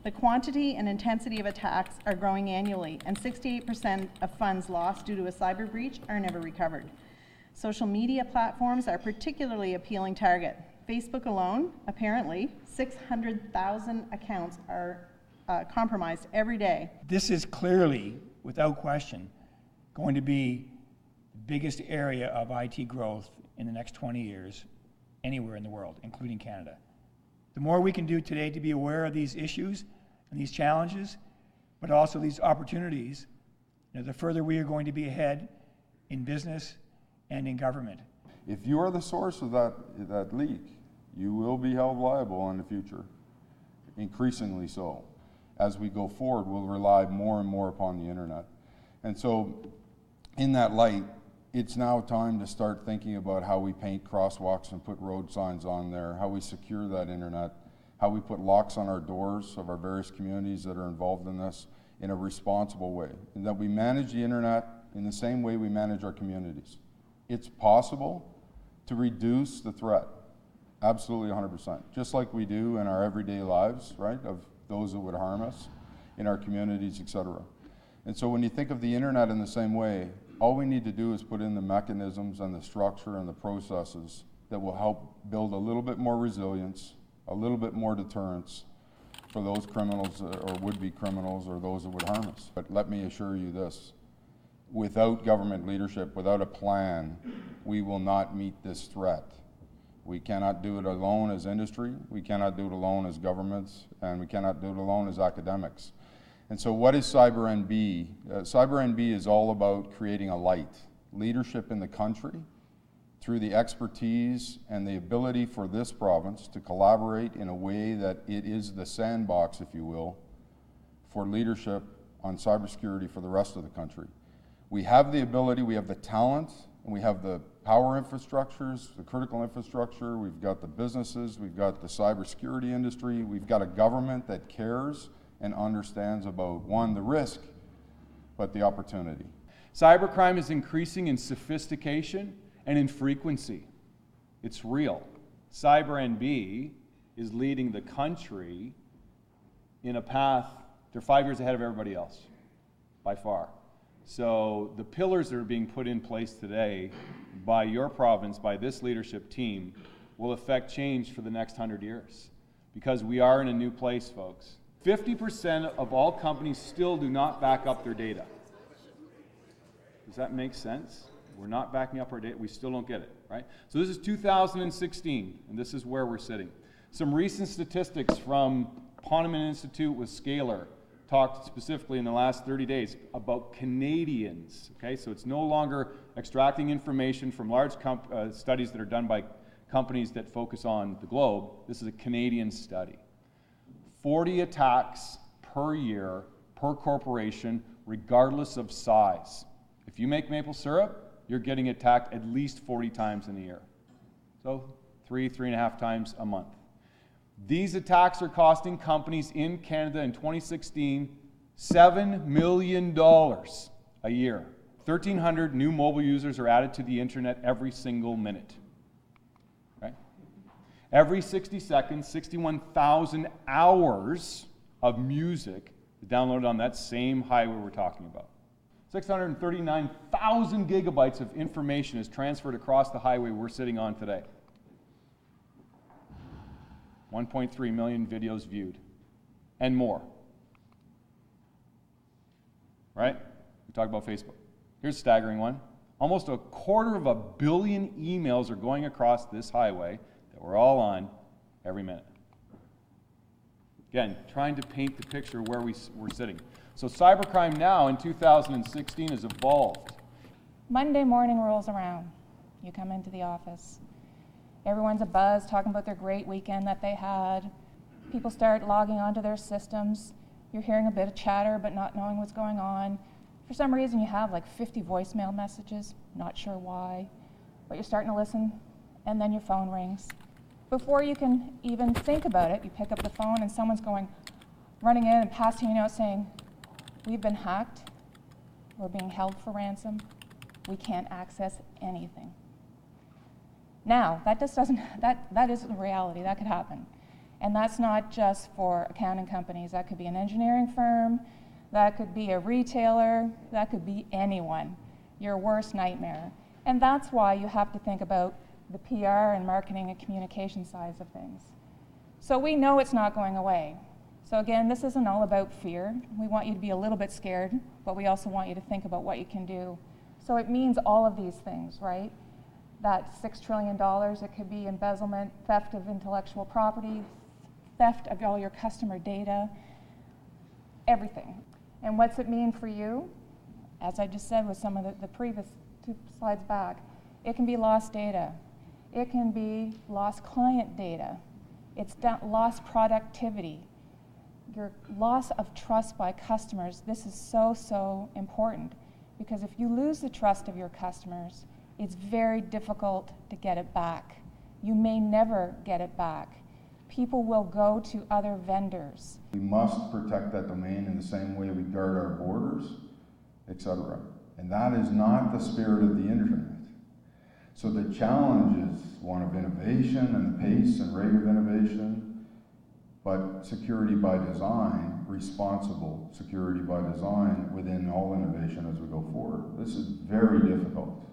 The quantity and intensity of attacks are growing annually, and 68% of funds lost due to a cyber breach are never recovered. Social media platforms are a particularly appealing target. Facebook alone, apparently, 600,000 accounts are compromised every day. This is clearly, without question, going to be the biggest area of IT growth in the next 20 years anywhere in the world, including Canada. The more we can do today to be aware of these issues and these challenges, but also these opportunities, the further we are going to be ahead in business and in government. If you are the source of that leak, you will be held liable in the future, increasingly so. As we go forward, we'll rely more and more upon the internet. And so, in that light, it's now time to start thinking about how we paint crosswalks and put road signs on there, how we secure that internet, how we put locks on our doors of our various communities that are involved in this in a responsible way, and that we manage the internet in the same way we manage our communities. It's possible to reduce the threat, absolutely 100%, just like we do in our everyday lives, right, of those that would harm us in our communities, etc. And so when you think of the internet in the same way, all we need to do is put in the mechanisms and the structure and the processes that will help build a little bit more resilience, a little bit more deterrence for those criminals or would-be criminals or those that would harm us. But let me assure you this, without government leadership, without a plan, we will not meet this threat. We cannot do it alone as industry, we cannot do it alone as governments, and we cannot do it alone as academics. And so what is CyberNB? CyberNB is all about creating a light, leadership in the country, through the expertise and the ability for this province to collaborate in a way that it is the sandbox, if you will, for leadership on cybersecurity for the rest of the country. We have the ability, we have the talent, and we have the power infrastructures, the critical infrastructure, we've got the businesses, we've got the cybersecurity industry, we've got a government that cares and understands about, one, the risk, but the opportunity. Cybercrime is increasing in sophistication and in frequency. It's real. CyberNB is leading the country in a path, they're 5 years ahead of everybody else, by far. So the pillars that are being put in place today by your province, by this leadership team, will affect change for the next 100 years. Because we are in a new place, folks. 50% of all companies still do not back up their data. Does that make sense? We're not backing up our data, we still don't get it, right? So this is 2016, and this is where we're sitting. Some recent statistics from Poneman Institute with Scalar talked specifically in the last 30 days about Canadians, okay? So it's no longer extracting information from large studies that are done by companies that focus on the globe. This is a Canadian study. 40 attacks per year, per corporation, regardless of size. If you make maple syrup, you're getting attacked at least 40 times in a year. So 3.5 times a month. These attacks are costing companies in Canada in 2016 $7 million a year. 1,300 new mobile users are added to the internet every single minute. Right? Every 60 seconds, 61,000 hours of music is downloaded on that same highway we're talking about. 639,000 gigabytes of information is transferred across the highway we're sitting on today. 1.3 million videos viewed, and more. Right? We talk about Facebook. Here's a staggering one. Almost 250 million emails are going across this highway that we're all on every minute. Again, trying to paint the picture where we're sitting. So cybercrime now in 2016 has evolved. Monday morning rolls around. You come into the office. Everyone's abuzz, talking about their great weekend that they had. People start logging onto their systems. You're hearing a bit of chatter, but not knowing what's going on. For some reason, you have like 50 voicemail messages, not sure why. But you're starting to listen, and then your phone rings. Before you can even think about it, you pick up the phone, and someone's running in and passing you a note saying, "We've been hacked. We're being held for ransom. We can't access anything." Now, that isn't reality. That could happen. And that's not just for accounting companies. That could be an engineering firm, that could be a retailer, that could be anyone, your worst nightmare. And that's why you have to think about the PR and marketing and communication sides of things. So we know it's not going away. So again, this isn't all about fear. We want you to be a little bit scared, but we also want you to think about what you can do. So it means all of these things, right? That $6 trillion, it could be embezzlement, theft of intellectual property, theft of all your customer data, everything. And what's it mean for you? As I just said with some of the previous 2 slides back, it can be lost data. It can be lost client data. It's lost productivity. Your loss of trust by customers. This is so, so important, because if you lose the trust of your customers, it's very difficult to get it back. You may never get it back. People will go to other vendors. We must protect that domain in the same way we guard our borders, etc. And that is not the spirit of the internet. So the challenge is one of innovation and the pace and rate of innovation, but security by design, responsible security by design within all innovation as we go forward. This is very difficult.